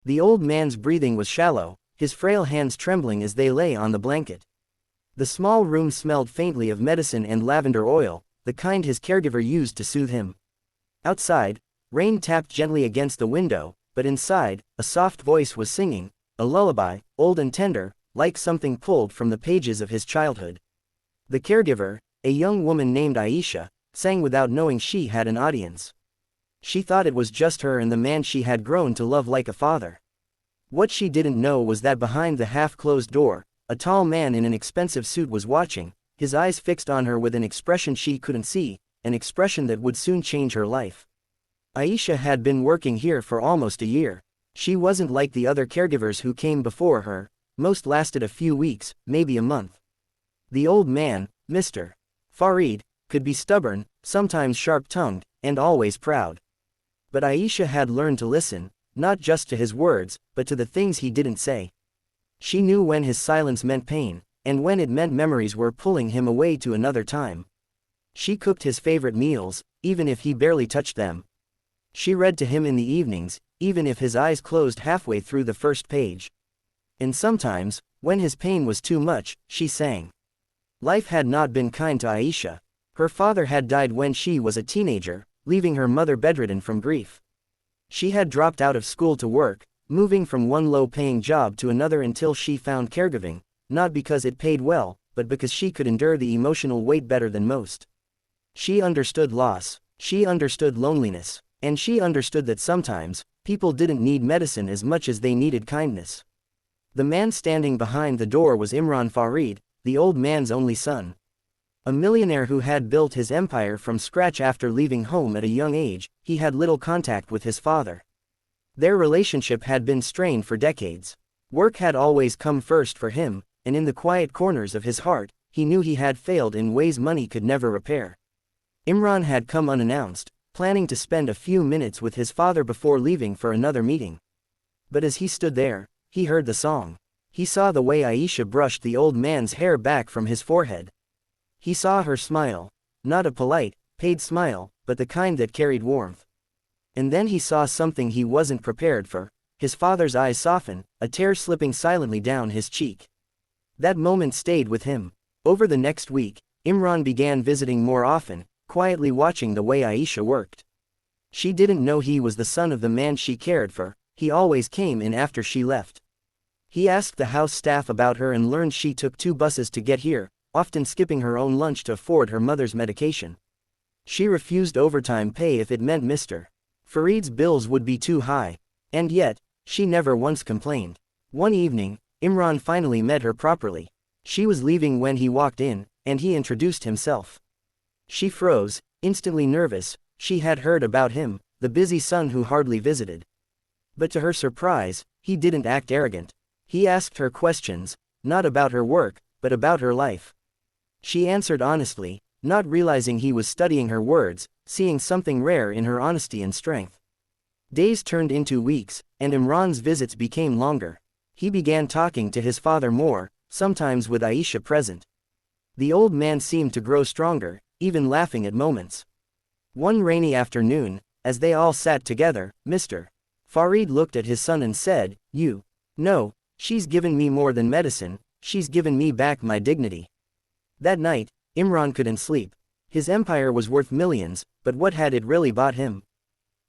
The old man's breathing was shallow, his frail hands trembling as they lay on the blanket. The small room smelled faintly of medicine and lavender oil, the kind his caregiver used to soothe him. Outside, rain tapped gently against the window, but inside, a soft voice was singing, a lullaby, old and tender, like something pulled from the pages of his childhood. The caregiver, a young woman named Aisha, sang without knowing she had an audience. She thought it was just her and the man she had grown to love like a father. What she didn't know was that behind the half-closed door, a tall man in an expensive suit was watching, his eyes fixed on her with an expression she couldn't see, an expression that would soon change her life. Aisha had been working here for almost a year. She wasn't like the other caregivers who came before her, most lasted a few weeks, maybe a month. The old man, Mr. Farid, could be stubborn, sometimes sharp-tongued, and always proud. But Aisha had learned to listen, not just to his words, but to the things he didn't say. She knew when his silence meant pain, and when it meant memories were pulling him away to another time. She cooked his favorite meals, even if he barely touched them. She read to him in the evenings, even if his eyes closed halfway through the first page. And sometimes, when his pain was too much, she sang. Life had not been kind to Aisha. Her father had died when she was a teenager, leaving her mother bedridden from grief. She had dropped out of school to work, moving from one low-paying job to another until she found caregiving, not because it paid well, but because she could endure the emotional weight better than most. She understood loss, she understood loneliness, and she understood that sometimes, people didn't need medicine as much as they needed kindness. The man standing behind the door was Imran Farid, the old man's only son. A millionaire who had built his empire from scratch after leaving home at a young age, he had little contact with his father. Their relationship had been strained for decades. Work had always come first for him, and in the quiet corners of his heart, he knew he had failed in ways money could never repair. Imran had come unannounced, planning to spend a few minutes with his father before leaving for another meeting. But as he stood there, he heard the song. He saw the way Aisha brushed the old man's hair back from his forehead. He saw her smile, not a polite, paid smile, but the kind that carried warmth. And then he saw something he wasn't prepared for. His father's eyes soften, a tear slipping silently down his cheek. That moment stayed with him. Over the next week, Imran began visiting more often, quietly watching the way Aisha worked. She didn't know he was the son of the man she cared for. He always came in after she left. He asked the house staff about her and learned she took 2 buses to get here, often skipping her own lunch to afford her mother's medication. She refused overtime pay if it meant Mr. Farid's bills would be too high. And yet, she never once complained. One evening, Imran finally met her properly. She was leaving when he walked in, and he introduced himself. She froze, instantly nervous. She had heard about him, the busy son who hardly visited. But to her surprise, he didn't act arrogant. He asked her questions, not about her work, but about her life. She answered honestly, not realizing he was studying her words, seeing something rare in her honesty and strength. Days turned into weeks, and Imran's visits became longer. He began talking to his father more, sometimes with Aisha present. The old man seemed to grow stronger, even laughing at moments. One rainy afternoon, as they all sat together, Mr. Farid looked at his son and said, "You know, she's given me more than medicine, she's given me back my dignity." That night, Imran couldn't sleep. His empire was worth millions, but what had it really bought him?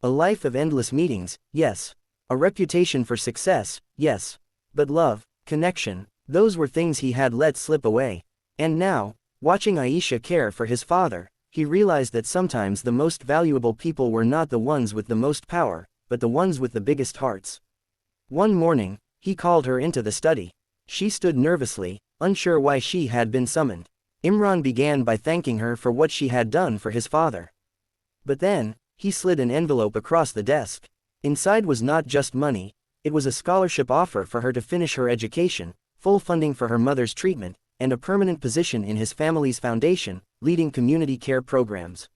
A life of endless meetings, yes. A reputation for success, yes. But love, connection, those were things he had let slip away. And now, watching Aisha care for his father, he realized that sometimes the most valuable people were not the ones with the most power, but the ones with the biggest hearts. One morning, he called her into the study. She stood nervously, unsure why she had been summoned. Imran began by thanking her for what she had done for his father. But then, he slid an envelope across the desk. Inside was not just money, it was a scholarship offer for her to finish her education, full funding for her mother's treatment, and a permanent position in his family's foundation, leading community care programs.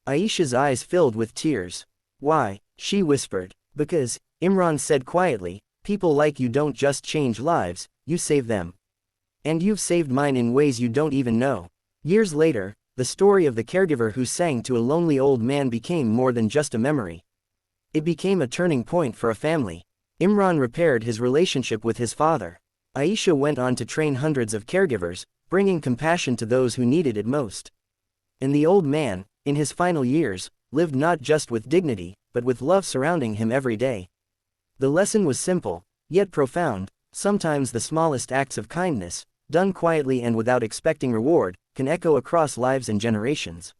Aisha's eyes filled with tears. "Why?" she whispered. "Because," Imran said quietly, "people like you don't just change lives, you save them. And you've saved mine in ways you don't even know." Years later, the story of the caregiver who sang to a lonely old man became more than just a memory. It became a turning point for a family. Imran repaired his relationship with his father. Aisha went on to train hundreds of caregivers, bringing compassion to those who needed it most. And the old man, in his final years, lived not just with dignity, but with love surrounding him every day. The lesson was simple, yet profound. Sometimes the smallest acts of kindness, done quietly and without expecting reward, can echo across lives and generations.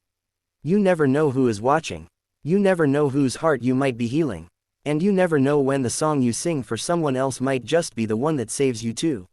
You never know who is watching. You never know whose heart you might be healing. And you never know when the song you sing for someone else might just be the one that saves you too.